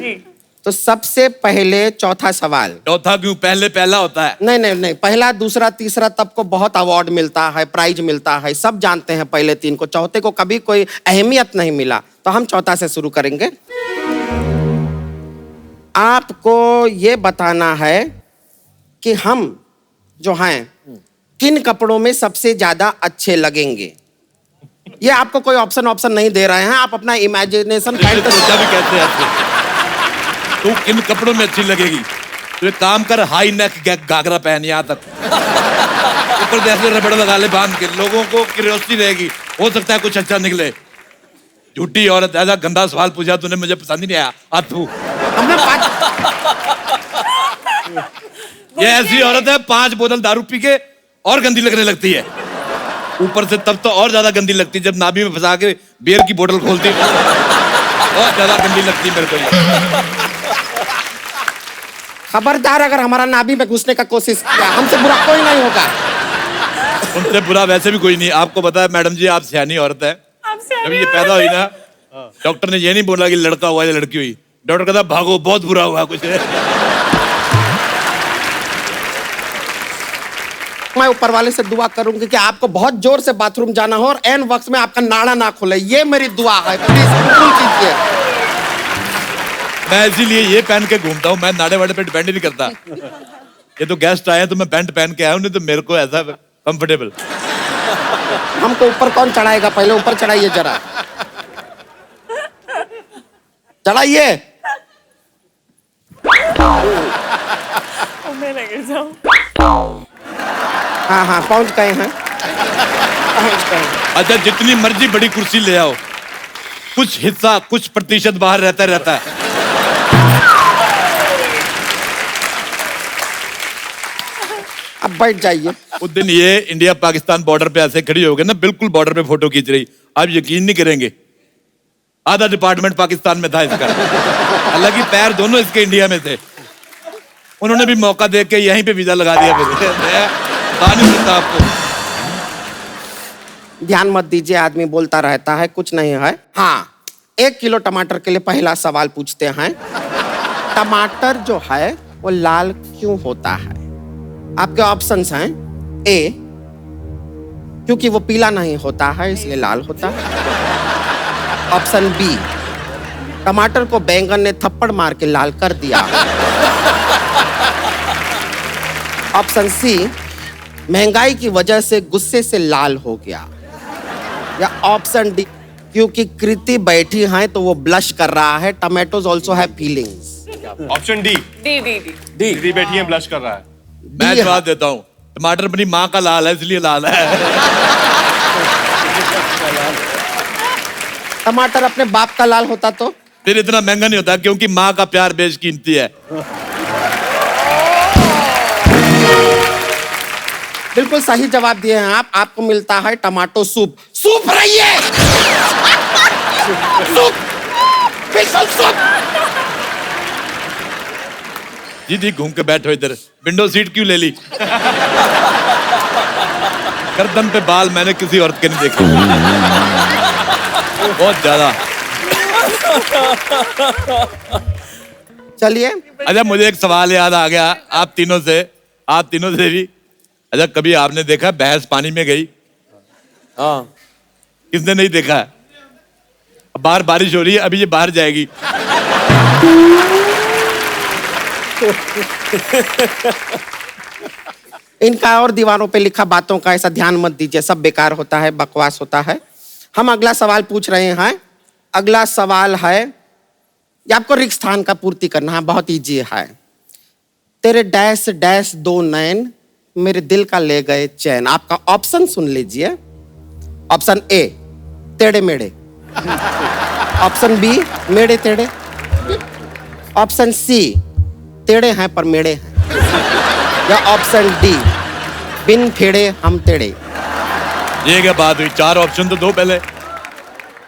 तो सबसे पहले चौथा सवाल। चौथा क्यों? पहले पहला होता है। नहीं नहीं नहीं, पहला दूसरा तीसरा तब को बहुत अवार्ड मिलता है, प्राइज मिलता है, सब जानते हैं पहले तीन को। चौथे को कभी कोई अहमियत नहीं मिला, तो हम चौथा से शुरू करेंगे। आपको ये बताना है कि हम जो हैं किन कपड़ों में सबसे ज्यादा अच्छे लगेंगे। ये आपको कोई ऑप्शन नहीं दे रहे हैं, आप अपना इमेजिनेशन भी कहते हैं। तू किन कपड़ों में अच्छी लगेगी? तो एक काम कर, हाई नेक घाघरा पहन यहाँ तक, ऊपर जैसे रबड़ लगा ले बांध के, लोगों को क्यूरियोसिटी रहेगी, हो सकता है कुछ अच्छा निकले। झूठी औरत, ऐसा गंदा सवाल पूछा तूने, मुझे पसंद ही नहीं आया। आतू ये ऐसी औरत है 5 बोतल दारू पी के और गंदी लगने लगती है, ऊपर से तब तो और ज्यादा गंदी लगती है जब नाभि में फंसा के बियर की बोतल खोलती है, बहुत ज्यादा गंदी लगती है मेरे को। खबरदार, अगर हमारा नाभि में घुसने का कोशिश किया, हमसे बुरा कोई नहीं होगा। उनसे बुरा वैसे भी कोई नहीं। आपको पता है मैडम जी, आप सियानी औरत है। जब ये पैदा हुई ना, डॉक्टर ने ये नहीं बोला कि लड़का हुआ या लड़की हुई, डॉक्टर कहता भागो बहुत बुरा हुआ कुछ है। मैं ऊपर वाले से दुआ करूंगी कि आपको बहुत जोर से बाथरूम जाना हो और एन वक्त में आपका नाड़ा ना खुले, ये मेरी दुआ है। प्लीज कबूल कीजिए। मैं इसीलिए ये पहन के घूमता हूँ, मैं नाड़े वाड़े पे डिपेंड नहीं करता। ये तो गेस्ट आए तो मैं पैंट पहन के आया हूँ, नहीं तो मेरे को ऐसा कंफर्टेबल। हमको ऊपर कौन चढ़ाएगा? पहले ऊपर चढ़ाइए जरा, चढ़ाइए। हाँ हाँ, पहुंच गए हैं। अच्छा, जितनी मर्जी बड़ी कुर्सी ले आओ, कुछ हिस्सा, कुछ प्रतिशत बाहर रहता है। अब बैठ जाइए। उस दिन ये इंडिया पाकिस्तान बॉर्डर पे ऐसे खड़ी हो गई ना, बिल्कुल बॉर्डर पे फोटो खींच रही, आप यकीन नहीं करेंगे, आधा डिपार्टमेंट पाकिस्तान में था इसका, हालांकि पैर दोनों इसके इंडिया में थे। उन्होंने भी मौका देख के यहीं पे वीजा लगा दिया। बता नहीं सकता आपको। ध्यान मत दीजिए, आदमी बोलता रहता है, कुछ नहीं है। हाँ, 1 किलो टमाटर के लिए पहला सवाल पूछते हैं। टमाटर जो है वो लाल क्यों होता है? आपके ऑप्शंस हैं। ए, क्योंकि वो पीला नहीं होता है इसलिए लाल होता है। ऑप्शन बी, टमाटर को बैंगन ने थप्पड़ मार के लाल कर दिया। ऑप्शन सी, महंगाई की वजह से गुस्से से लाल हो गया। या ऑप्शन डी, क्योंकि कृति बैठी है तो वो ब्लश कर रहा है। Tomatoes also have feelings. Option D. D D D दीदी बैठी है, ब्लश कर रहा है। मैं जवाब देता हूँ, टमाटर अपनी माँ का लाल है इसलिए लाल है। टमाटर अपने बाप का लाल होता तो फिर इतना महंगा नहीं होता, क्योंकि माँ का प्यार बेशकीमती है। बिल्कुल सही जवाब दिए हैं आप। आपको मिलता है टमाटो सूप। सूप रहिए, सूप, बिल्कुल सूप। दीदी घूम के बैठो इधर, विंडो सीट क्यों ले ली? गर्दन पे बाल मैंने किसी औरत के नहीं देखे, बहुत ज्यादा। चलिए, अच्छा मुझे एक सवाल याद आ गया आप तीनों से भी। अच्छा कभी आपने देखा भैंस पानी में गई? हाँ। किसने नहीं देखा है? बाहर बारिश हो रही है, अभी ये बाहर जाएगी। इनका और दीवारों पे लिखा बातों का ऐसा ध्यान मत दीजिए, सब बेकार होता है, बकवास होता है। हम अगला सवाल पूछ रहे हैं। अगला सवाल है, ये आपको रिक्त स्थान का पूर्ति करना है, बहुत इजी है। तेरे डैश डैश दो नैन मेरे दिल का ले गए चैन। आपका ऑप्शन सुन लीजिए। ऑप्शन ए टेढ़े मेढ़े, ऑप्शन बी मेढ़े टेढ़े, ऑप्शन सी टेढ़े हैं पर मेढ़े हैं, या ऑप्शन डी बिन फेड़े हम टेढ़े। ये क्या बात हुई? 4 ऑप्शन तो दो पहले।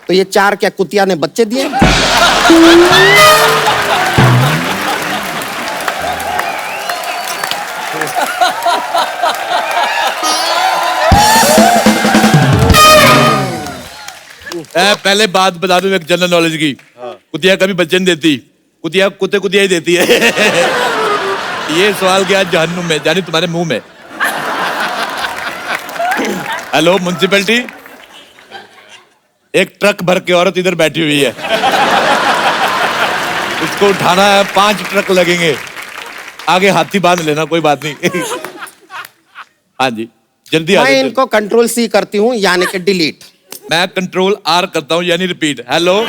तो ये 4 क्या कुतिया ने बच्चे दिए? पहले बात बता दूं एक जनरल नॉलेज की। कुतिया कभी बच्चे नहीं देती, कुतिया कुतिया ही देती है। ये सवाल गया जहन्नुम में, जानी तुम्हारे मुंह में। हेलो म्युनिसिपैलिटी, एक ट्रक भर के औरत इधर बैठी हुई है, इसको उठाना है, 5 ट्रक लगेंगे। आगे हाथी बांध लेना, कोई बात नहीं। हाँ जी जल्दी। मैं इनको कंट्रोल सी करती हूँ, यानी कि डिलीट। मैं कंट्रोल आर करता हूँ, यानी रिपीट। हेलो,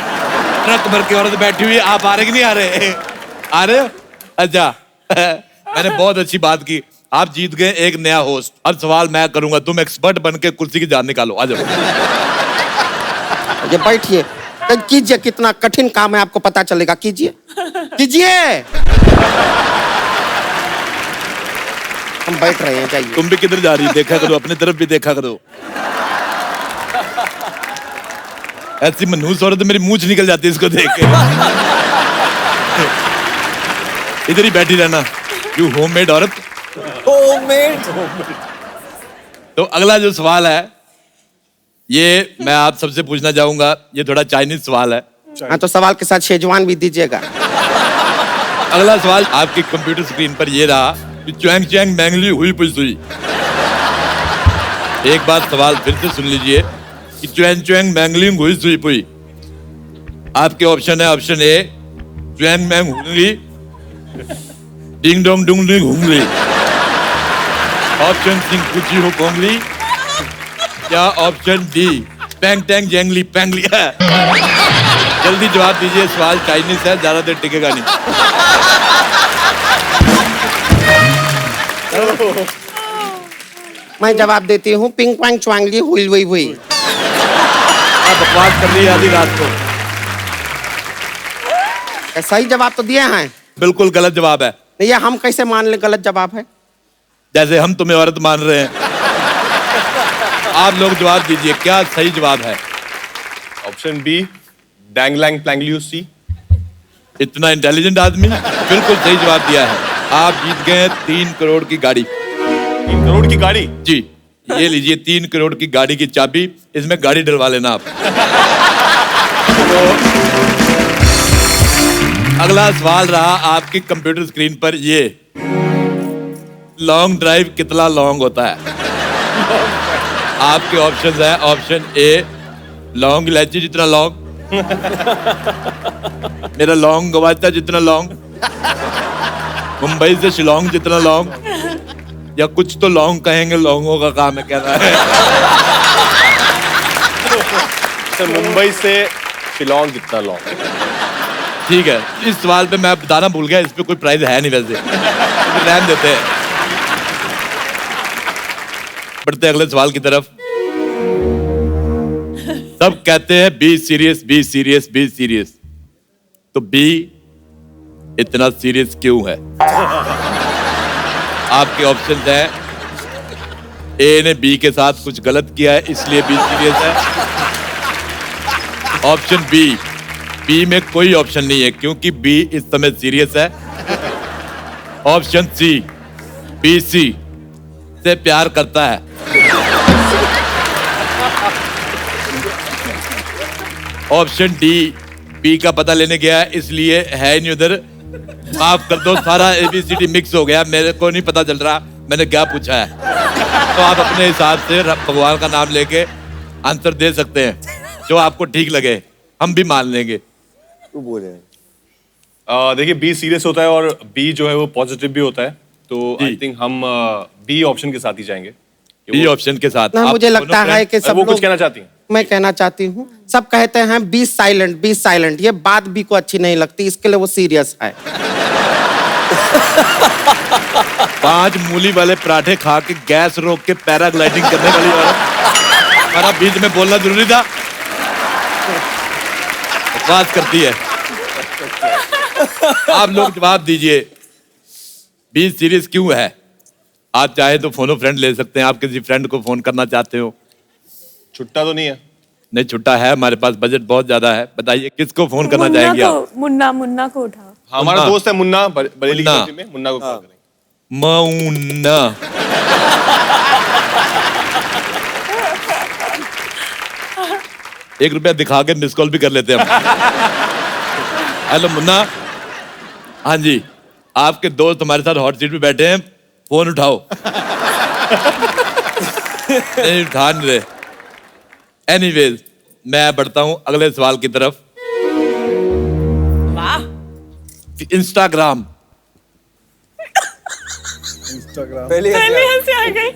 ट्रक भर के औरत बैठी हुई, आप आ रहे कि नहीं आ रहे? आ रहे हो? अच्छा। मैंने बहुत अच्छी बात की, आप जीत गए एक नया होस्ट। अब सवाल मैं करूंगा, तुम एक्सपर्ट बन के कुर्सी की जान निकालो। आ जाओ। ये बैठिए, कीजिए, कितना कठिन काम है आपको पता चलेगा। कीजिए कीजिए। हम बैठ रहे हैं, जाइए। तुम भी किधर जा रही? देखा करो, अपनी तरफ भी देखा करो। ऐसी मनहूस औरत मेरी मूंछ निकल जाती है इसको देख के। इधर ही बैठी रहना, यू होममेड औरत। होममेड। तो अगला जो सवाल है, ये मैं आप सबसे पूछना चाहूंगा। ये थोड़ा चाइनीज सवाल है। हाँ, तो सवाल के साथ शेजवान भी दीजिएगा। अगला सवाल आपकी कंप्यूटर स्क्रीन पर ये रहा कि च्वांग च्वांग मैंगली हुई पुई। एक बार सवाल फिर से सुन लीजिए कि च्वांग च्वांग मैंगली हुई सुई पुई। आपके ऑप्शन है, ऑप्शन ए च्वांग मैंग हुंगली, डिंग डोंग डुंग डिंग हुंगली, ऑप्शन सी कुची हो कोंगली, या ऑप्शन डी पैंग टैंग जैंगली पैंगली। जल्दी जवाब दीजिए, सवाल चाइनीज है, ज्यादा देर टिकेगा नहीं। मैं जवाब देती हूँ, पिंग पैंग च्वांगली हुई हुई हुई। बकवास कर रही है आधी रात को। सही जवाब तो दिए हैं। बिल्कुल गलत जवाब है। ये हम कैसे मान ले गलत जवाब है? जैसे हम तुम्हें औरत मान रहे हैं। आप लोग जवाब दीजिए, क्या सही जवाब है? ऑप्शन बी डैंगलैंग प्लैंगलियू सी। इतना इंटेलिजेंट आदमी, बिल्कुल सही जवाब दिया है। आप जीत गए 3 करोड़ की गाड़ी। 3 करोड़ की गाड़ी? जी, ये लीजिए 3 करोड़ की गाड़ी की चाबी, इसमें गाड़ी डलवा लेना आप। तो अगला सवाल रहा आपकी कंप्यूटर स्क्रीन पर, ये लॉन्ग ड्राइव कितना लॉन्ग होता है? आपके ऑप्शन है, ऑप्शन ए लॉन्ग इलायची जितना लॉन्ग, मेरा लॉन्ग गवाचा जितना लॉन्ग, मुंबई से शिलोंग जितना लॉन्ग, या कुछ तो लॉन्ग कहेंगे, लॉन्गों का काम है कहना है। तो मुंबई से शिलोंग जितना लॉन्ग। ठीक है, इस सवाल पे मैं बताना भूल गया, इस पे कोई प्राइज है नहीं वैसे, तो रहने देते हैं। बढ़ते हैं अगले सवाल की तरफ। सब कहते हैं be serious, be serious, be serious, तो बी इतना सीरियस क्यों है? आपके ऑप्शन है, ए ने बी के साथ कुछ गलत किया है इसलिए बी सीरियस है। ऑप्शन बी में कोई ऑप्शन नहीं है क्योंकि बी इस समय सीरियस है। ऑप्शन सी, बी सी से प्यार करता है। ऑप्शन डी, बी का पता लेने गया है इसलिए है नहीं उधर। माफ कर दो, सारा ABCD मिक्स हो गया, मेरे को नहीं पता चल रहा मैंने क्या पूछा है। तो आप अपने हिसाब से भगवान का नाम लेके आंसर दे सकते हैं, जो आपको ठीक लगे, हम भी मान लेंगे। तू बोले। देखिए बी सीरियस होता है और बी जो है वो पॉजिटिव भी होता है, तो आई थिंक हम बी ऑप्शन के साथ ही जाएंगे। बी ऑप्शन के साथ ना, मुझे लगता है कि सब वो कुछ लोग, कहना चाहती हैं? मैं कहना चाहती हूँ, सब कहते हैं बी साइलेंट, बी साइलेंट, ये बात बी को अच्छी नहीं लगती, इसके लिए वो सीरियस है। 5 मूली वाले पराठे खा के गैस रोक के पैराग्लाइडिंग करने वाली औरत, हमारा बीच में बोलना जरूरी था? बात करती है। आप लोग जवाब दीजिए, बी सीरियस क्यों है? आप चाहे तो फोनो फ्रेंड ले सकते हैं, आप किसी फ्रेंड को फोन करना चाहते हो। छुट्टा तो नहीं है? नहीं, छुट्टा है, हमारे पास बजट बहुत ज्यादा है। बताइए किसको फोन करना चाहेंगे आप? मुन्ना को उठाओ। हमारा दोस्त है मुन्ना, बरेली की कोठी में, मुन्ना को कॉल करेंगे। मुन्ना। ₹1 दिखा के मिस कॉल भी कर लेते हैं हम। हेलो मुन्ना। हाँ जी, आपके दोस्त हमारे साथ हॉट सीट पे बैठे हैं, फोन उठाओ। नहीं उठा नहीं रहे। एनीवेज, मैं बढ़ता हूं अगले सवाल की तरफ। इंस्टाग्राम पहले ऐसे आ गई।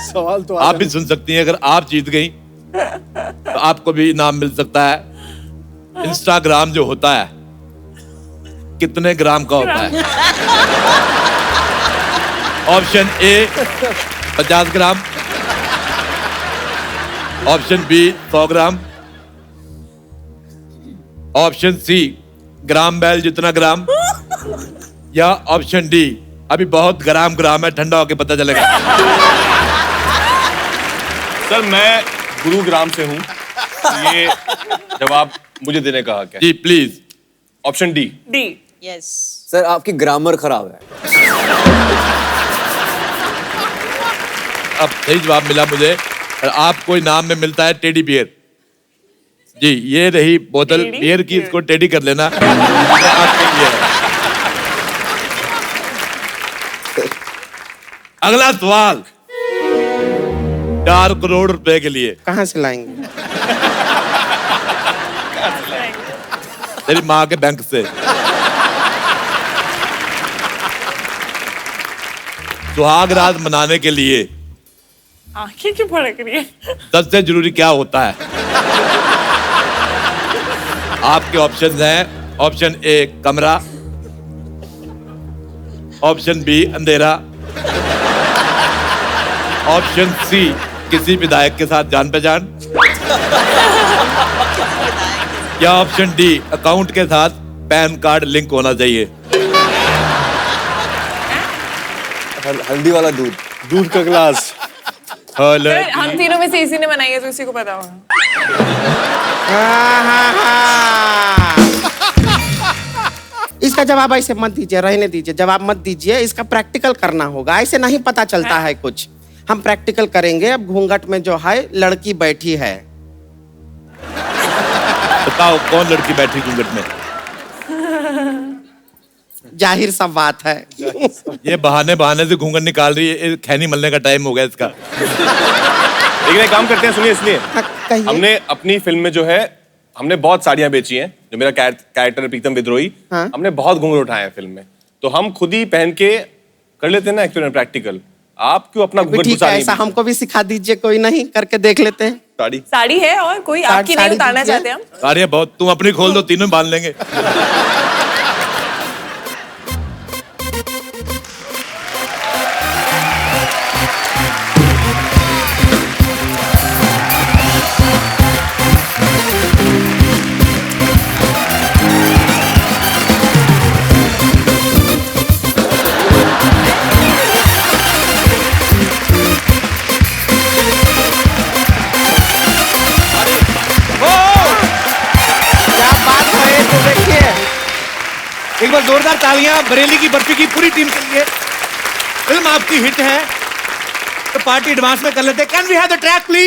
सवाल तो आप भी सुन सकती हैं, अगर आप जीत गई तो आपको भी इनाम मिल सकता है। इंस्टाग्राम जो होता है कितने ग्राम का होता है? Option A 50 gram, option B 100 gram, option C gram बैल जितना ग्राम, या ऑप्शन डी अभी बहुत ग्राम है, ठंडा होके पता चलेगा। सर मैं गुरुग्राम से हूँ, ये जवाब मुझे देने का हक है। जी please. Option D. D. Yes. Sir आपकी ग्रामर खराब है। अब सही जवाब मिला मुझे, और आपको इनाम में मिलता है टेडी बियर। जी ये रही बोतल बियर की, इसको टेडी कर लेना। अगला सवाल 4 करोड़ रुपए के लिए। कहाँ से लाएंगे? तेरी माँ के बैंक से। सुहाग रात मनाने के लिए आंखें क्यों फड़क रही है? सबसे जरूरी क्या होता है? आपके ऑप्शंस हैं, ऑप्शन ए कमरा, ऑप्शन बी अंधेरा, ऑप्शन सी किसी विधायक के साथ जान पहचान, या ऑप्शन डी अकाउंट के साथ पैन कार्ड लिंक होना चाहिए। हल्दी वाला दूध, दूध का गिलास। हम तीनों में से इसी ने बनाई है तो इसी को पता होगा। इसका जवाब ऐसे मत दीजिए, रहने दीजिए, जवाब मत दीजिए, इसका प्रैक्टिकल करना होगा, ऐसे नहीं पता चलता है कुछ। हम प्रैक्टिकल करेंगे। अब घूंघट में जो है लड़की बैठी है, बताओ कौन लड़की बैठी घूंघट में? जाहिर सा बात है। ये बहाने से घूंघट निकाल रही है, खैनी मलने का टाइम हो गया इसका। लेकिन एक काम करते हैं, सुनिए, इसलिए हमने अपनी फिल्म में जो है हमने बहुत साड़ियां बेची हैं। जो मेरा कैरेक्टर प्रीतम विद्रोही, हमने बहुत घूंघट उठाए हैं फिल्म में, तो हम खुद ही पहन के कर लेते हैं ना एक्सपेरिमेंट प्रैक्टिकल। आप क्यों अपना घूंघट ठीक है, ऐसा हमको भी सिखा दीजिए, कोई नहीं, करके देख लेते हैं। साड़ी साड़ी है और कोई आपकी नहीं उतारना चाहते हम? साड़ियाँ बहुत, तुम अपनी खोल दो, तीनों बांध लेंगे। एक बार जोरदार तालियां बरेली की बर्फी की पूरी टीम के लिए। फिल्म आपकी हिट है तो पार्टी एडवांस में कर लेते हैं। Can we have the track please?